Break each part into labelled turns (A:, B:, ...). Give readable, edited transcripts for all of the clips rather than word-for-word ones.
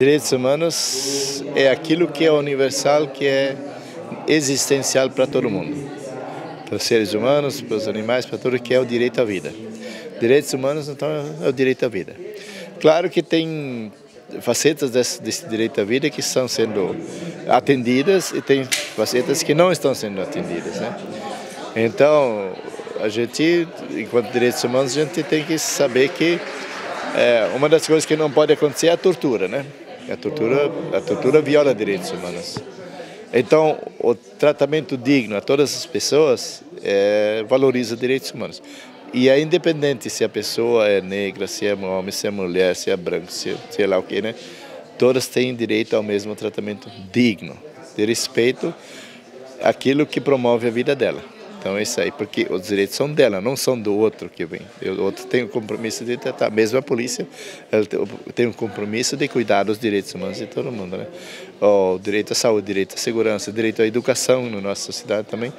A: Direitos humanos é aquilo que é universal, que é existencial para todo mundo. Para os seres humanos, para os animais, para tudo, que é o direito à vida. Direitos humanos, então, é o direito à vida. Claro que tem facetas desse direito à vida que estão sendo atendidas e tem facetas que não estão sendo atendidas, né? Então, a gente, enquanto direitos humanos, a gente tem que saber que uma das coisas que não pode acontecer é a tortura, né? A tortura viola direitos humanos. Então, o tratamento digno a todas as pessoas valoriza direitos humanos. E é independente se a pessoa é negra, se é homem, se é mulher, se é branco, se sei lá o que, né? Todas têm direito ao mesmo tratamento digno, de respeito àquilo que promove a vida dela. Então é isso aí, porque os direitos são dela, não são do outro que vem. O outro tem o compromisso de tratar, mesmo a polícia ela tem um compromisso de cuidar dos direitos humanos de todo mundo, né? O direito à saúde, direito à segurança, direito à educação na nossa sociedade também,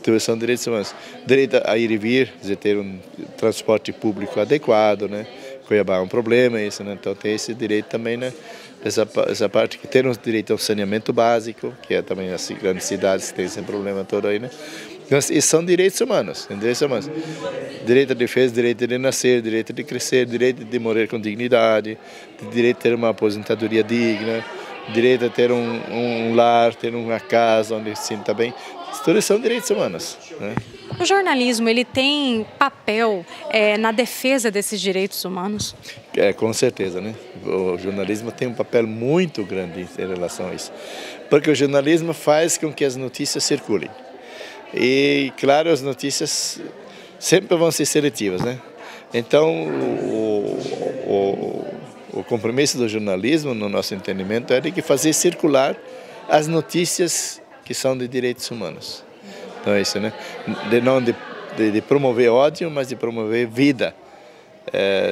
A: tudo são direitos humanos. Direito a ir e vir, quer dizer, ter um transporte público adequado, né? Cuiabá é um problema isso, né? Então tem esse direito também, né? Essa parte que tem um direito ao saneamento básico, que é também as grandes cidades que tem esse problema todo aí, né? Então, esses são direitos humanos, direito à defesa, direito de nascer, direito de crescer, direito de morrer com dignidade, direito de ter uma aposentadoria digna, direito a ter um lar, ter uma casa onde se sinta bem. Todos são direitos humanos, né?
B: O jornalismo, ele tem papel na defesa desses direitos humanos?
A: Com certeza, né? O jornalismo tem um papel muito grande em relação a isso, porque o jornalismo faz com que as notícias circulem. E, claro, as notícias sempre vão ser seletivas, né? Então, o compromisso do jornalismo, no nosso entendimento, é de que fazer circular as notícias que são de direitos humanos. Então é isso, né? De promover ódio, mas de promover vida,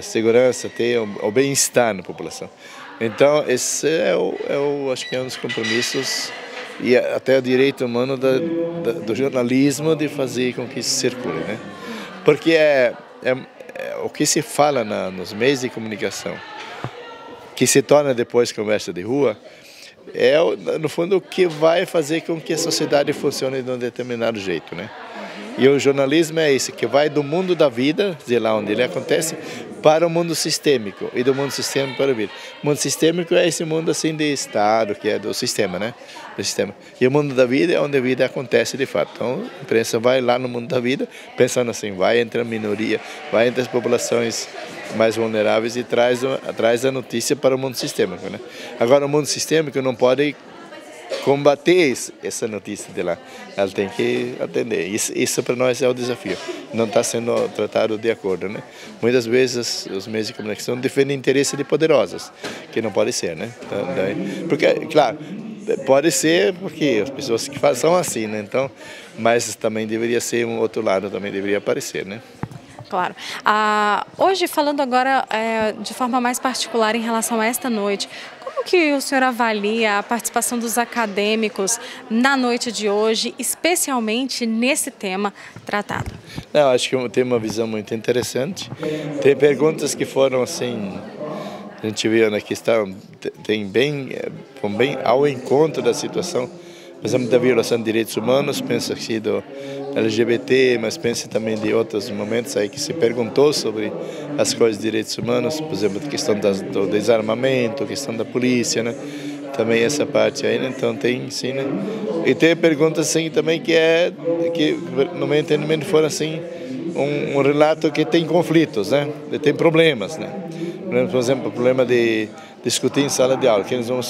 A: segurança, ter o bem-estar na população. Então, esse acho que é um dos compromissos e até o direito humano do jornalismo de fazer com que isso circule, né? Porque o que se fala nos meios de comunicação, que se torna depois conversa de rua, no fundo, o que vai fazer com que a sociedade funcione de um determinado jeito, né? E o jornalismo é esse, que vai do mundo da vida, de lá onde ele acontece, para o mundo sistêmico, e do mundo sistêmico para a vida. O mundo sistêmico é esse mundo assim de Estado, que é do sistema, né? Do sistema. E o mundo da vida é onde a vida acontece de fato. Então, a imprensa vai lá no mundo da vida, pensando assim, vai entre a minoria, vai entre as populações mais vulneráveis e traz a notícia para o mundo sistêmico, né? Agora, o mundo sistêmico não pode combater essa notícia de lá, ela tem que atender. Isso para nós é o desafio, não está sendo tratado de acordo, né? Muitas vezes os meios de comunicação defendem interesse de poderosos, que não pode ser, né? Porque, claro, pode ser porque as pessoas que são assim, né? Então, mas também deveria ser um outro lado, também deveria aparecer, né?
B: Claro. Hoje, falando agora de forma mais particular em relação a esta noite, como que o senhor avalia a participação dos acadêmicos na noite de hoje, especialmente nesse tema tratado?
A: Não, acho que tem uma visão muito interessante. Tem perguntas que foram assim, a gente viu na questão, vão bem ao encontro da situação, por exemplo, da violação de direitos humanos, penso aqui do LGBT, mas penso também de outros momentos aí que se perguntou sobre as coisas de direitos humanos, por exemplo, a questão do desarmamento, a questão da polícia, né? Também essa parte aí, né? Então tem sim, né? E tem perguntas assim também que no meu entendimento foram assim um relato que tem conflitos, né? Tem problemas, né? Por exemplo, o problema de discutir em sala de aula, que eles vão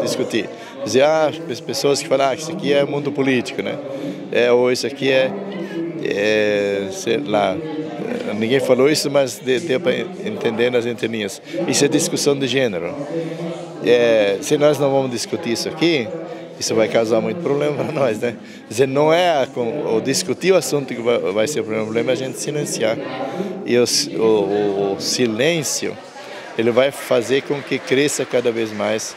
A: discutir. Dizer, as pessoas que falam, isso aqui é mundo político, né? Ou isso aqui sei lá, ninguém falou isso, mas deu para entender nas entrelinhas. Isso é discussão de gênero. Se nós não vamos discutir isso aqui, isso vai causar muito problema para nós, né? Quer dizer, não é o discutir o assunto que vai ser o problema, é a gente silenciar. E o silêncio, ele vai fazer com que cresça cada vez mais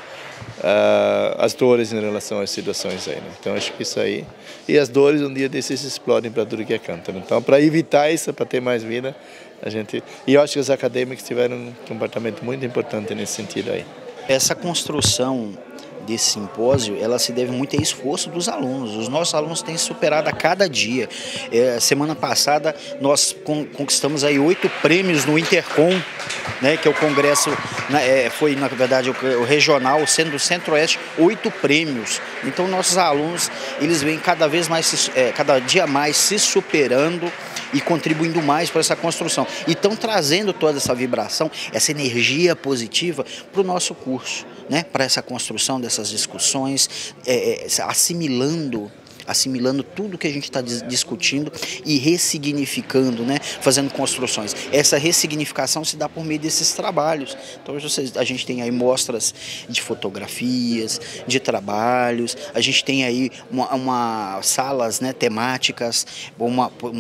A: as dores em relação às situações aí, né? Então acho que isso aí, e as dores um dia desses explodem para tudo que é canto, né? Então, para evitar isso, para ter mais vida, e eu acho que os acadêmicos tiveram um comportamento muito importante nesse sentido aí.
C: Essa construção desse simpósio, ela se deve muito a esforço dos alunos. Os nossos alunos têm superado a cada dia. Semana passada nós conquistamos aí 8 prêmios no Intercom, né, que é o congresso, foi na verdade o regional, sendo do Centro-Oeste, 8 prêmios. Então nossos alunos, eles vêm cada dia mais se superando e contribuindo mais para essa construção. E estão trazendo toda essa vibração, essa energia positiva para o nosso curso, né? Para essa construção dessas discussões, assimilando tudo que a gente está discutindo e ressignificando, né? Fazendo construções. Essa ressignificação se dá por meio desses trabalhos. Então a gente tem aí mostras de fotografias, de trabalhos, a gente tem aí salas, né, temáticas,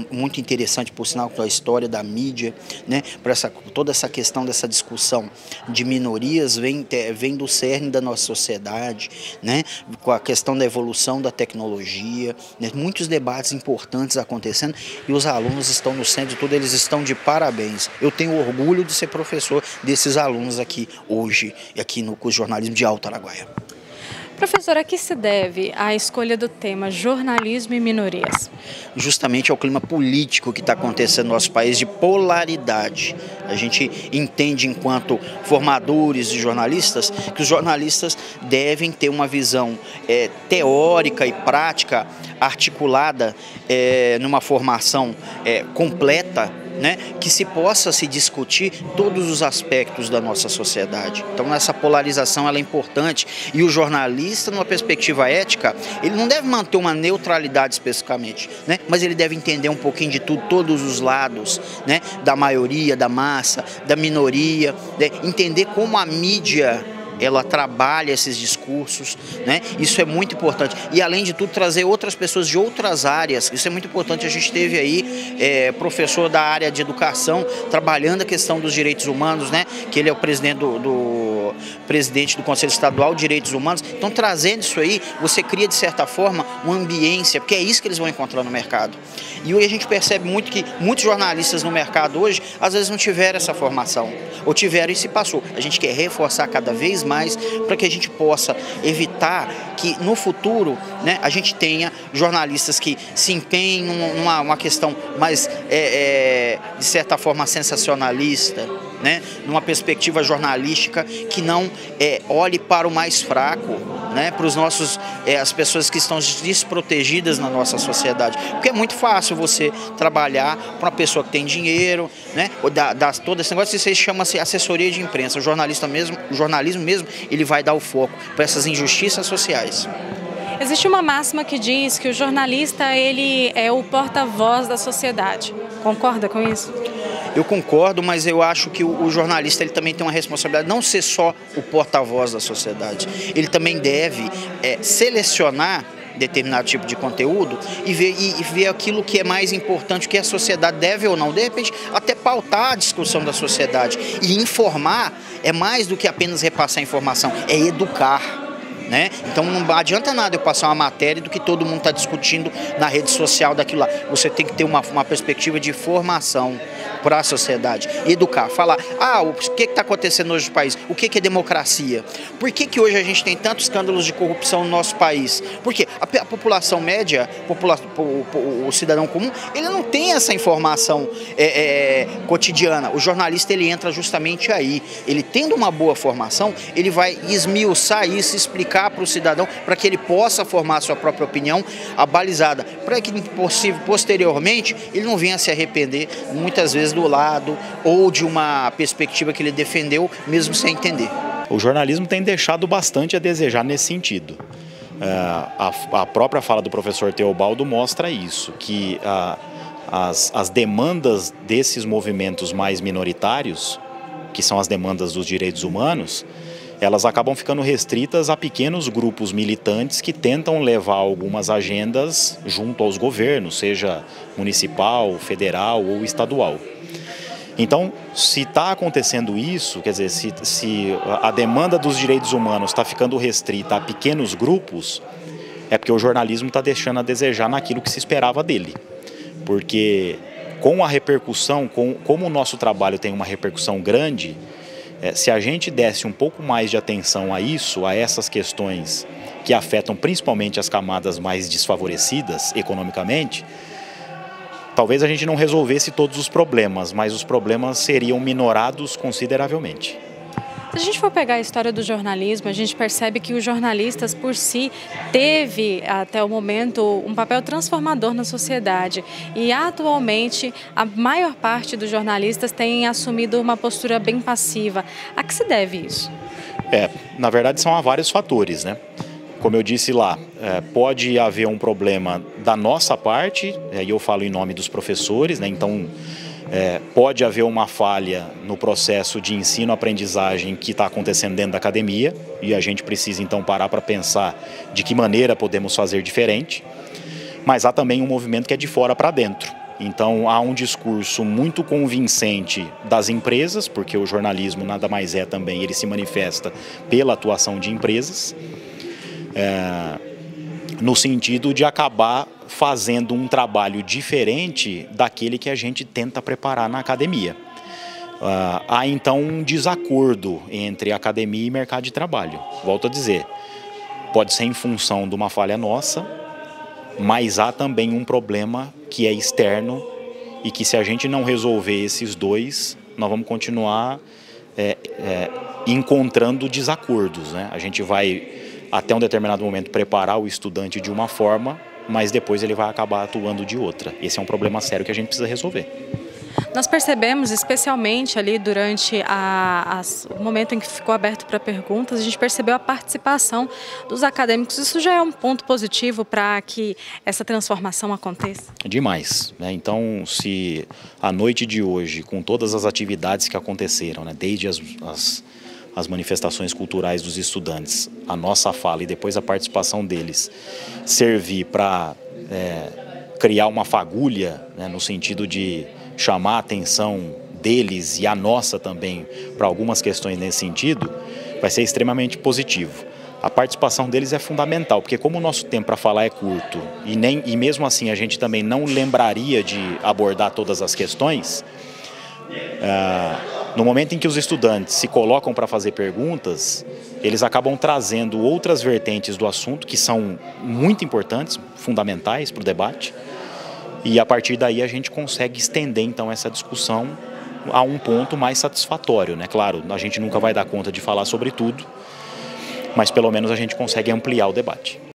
C: muito interessante por sinal da história da mídia, né? Para toda essa questão dessa discussão de minorias vem do cerne da nossa sociedade, né? Com a questão da evolução da tecnologia, né? Muitos debates importantes acontecendo e os alunos estão no centro de tudo, eles estão de parabéns. Eu tenho orgulho de ser professor desses alunos aqui hoje, aqui no curso de jornalismo de Alto Araguaia.
B: Professor, a que se deve a escolha do tema jornalismo e minorias?
C: Justamente ao clima político que está acontecendo no nosso país, de polaridade. A gente entende, enquanto formadores de jornalistas, que os jornalistas devem ter uma visão teórica e prática articulada numa formação completa, né, que se possa se discutir todos os aspectos da nossa sociedade. Então essa polarização ela é importante e o jornalista, numa perspectiva ética, ele não deve manter uma neutralidade especificamente, né, mas ele deve entender um pouquinho de tudo, todos os lados, né, da maioria, da massa, da minoria, né, entender como a mídia ela trabalha esses discursos, né? Isso é muito importante. E, além de tudo, trazer outras pessoas de outras áreas. Isso é muito importante. A gente teve aí professor da área de educação trabalhando a questão dos direitos humanos, né? Que ele é o presidente presidente do Conselho Estadual de Direitos Humanos. Então, trazendo isso aí, você cria, de certa forma, uma ambiência, porque é isso que eles vão encontrar no mercado. E hoje a gente percebe muito que muitos jornalistas no mercado hoje, às vezes não tiveram essa formação, ou tiveram e se passou. A gente quer reforçar cada vez mais para que a gente possa evitar que no futuro, né, a gente tenha jornalistas que se empenhem numa questão mais, de certa forma, sensacionalista, né, numa perspectiva jornalística que não olhe para o mais fraco, né, para os nossos, as pessoas que estão desprotegidas na nossa sociedade. Porque é muito fácil você trabalhar para uma pessoa que tem dinheiro, né, todo esse negócio, isso chama-se assessoria de imprensa. O jornalismo mesmo, ele vai dar o foco para essas injustiças sociais.
B: Existe uma máxima que diz que o jornalista ele é o porta-voz da sociedade. Concorda com isso?
C: Eu concordo, mas eu acho que o jornalista ele também tem uma responsabilidade, não ser só o porta-voz da sociedade. Ele também deve selecionar determinado tipo de conteúdo e ver aquilo que é mais importante, o que a sociedade deve ou não. De repente, até pautar a discussão da sociedade. E informar é mais do que apenas repassar informação, é educar. Né? Então não adianta nada eu passar uma matéria do que todo mundo está discutindo na rede social daquilo lá. Você tem que ter uma perspectiva de formação para a sociedade, educar, falar, o que está acontecendo hoje no país, o que é democracia, por que hoje a gente tem tantos escândalos de corrupção no nosso país, porque a população média, o cidadão comum, ele não tem essa informação cotidiana. O jornalista ele entra justamente aí, ele tendo uma boa formação, ele vai esmiuçar isso, explicar para o cidadão, para que ele possa formar a sua própria opinião abalizada, para que posteriormente ele não venha se arrepender muitas vezes do lado ou de uma perspectiva que ele defendeu, mesmo sem entender.
D: O jornalismo tem deixado bastante a desejar nesse sentido. A própria fala do professor Teobaldo mostra isso, que as demandas desses movimentos mais minoritários, que são as demandas dos direitos humanos, elas acabam ficando restritas a pequenos grupos militantes que tentam levar algumas agendas junto aos governos, seja municipal, federal ou estadual. Então, se está acontecendo isso, quer dizer, se a demanda dos direitos humanos está ficando restrita a pequenos grupos, é porque o jornalismo está deixando a desejar naquilo que se esperava dele. Porque com a repercussão, como o nosso trabalho tem uma repercussão grande, Se a gente desse um pouco mais de atenção a isso, a essas questões que afetam principalmente as camadas mais desfavorecidas economicamente, talvez a gente não resolvesse todos os problemas, mas os problemas seriam minorados consideravelmente.
B: Se a gente for pegar a história do jornalismo, a gente percebe que os jornalistas por si teve até o momento um papel transformador na sociedade e atualmente a maior parte dos jornalistas tem assumido uma postura bem passiva. A que se deve isso?
D: Na verdade são vários fatores, né? Como eu disse lá, pode haver um problema da nossa parte, e eu falo em nome dos professores, né? Então pode haver uma falha no processo de ensino-aprendizagem que está acontecendo dentro da academia e a gente precisa então parar para pensar de que maneira podemos fazer diferente, mas há também um movimento que é de fora para dentro. Então há um discurso muito convincente das empresas, porque o jornalismo nada mais é também, ele se manifesta pela atuação de empresas, no sentido de acabar fazendo um trabalho diferente daquele que a gente tenta preparar na academia. Há então um desacordo entre academia e mercado de trabalho. Volto a dizer, pode ser em função de uma falha nossa, mas há também um problema que é externo e que se a gente não resolver esses dois, nós vamos continuar encontrando desacordos, né? A gente vai até um determinado momento preparar o estudante de uma forma, mas depois ele vai acabar atuando de outra. Esse é um problema sério que a gente precisa resolver.
B: Nós percebemos, especialmente ali durante o momento em que ficou aberto para perguntas, a gente percebeu a participação dos acadêmicos. Isso já é um ponto positivo para que essa transformação aconteça?
D: Demais, né? Então, se a noite de hoje, com todas as atividades que aconteceram, né, desde as manifestações culturais dos estudantes, a nossa fala e depois a participação deles servir para criar uma fagulha, né, no sentido de chamar a atenção deles e a nossa também para algumas questões nesse sentido, vai ser extremamente positivo. A participação deles é fundamental, porque como o nosso tempo para falar é curto e mesmo assim a gente também não lembraria de abordar todas as questões, no momento em que os estudantes se colocam para fazer perguntas, eles acabam trazendo outras vertentes do assunto que são muito importantes, fundamentais para o debate, e a partir daí a gente consegue estender então essa discussão a um ponto mais satisfatório, né? Claro, a gente nunca vai dar conta de falar sobre tudo, mas pelo menos a gente consegue ampliar o debate.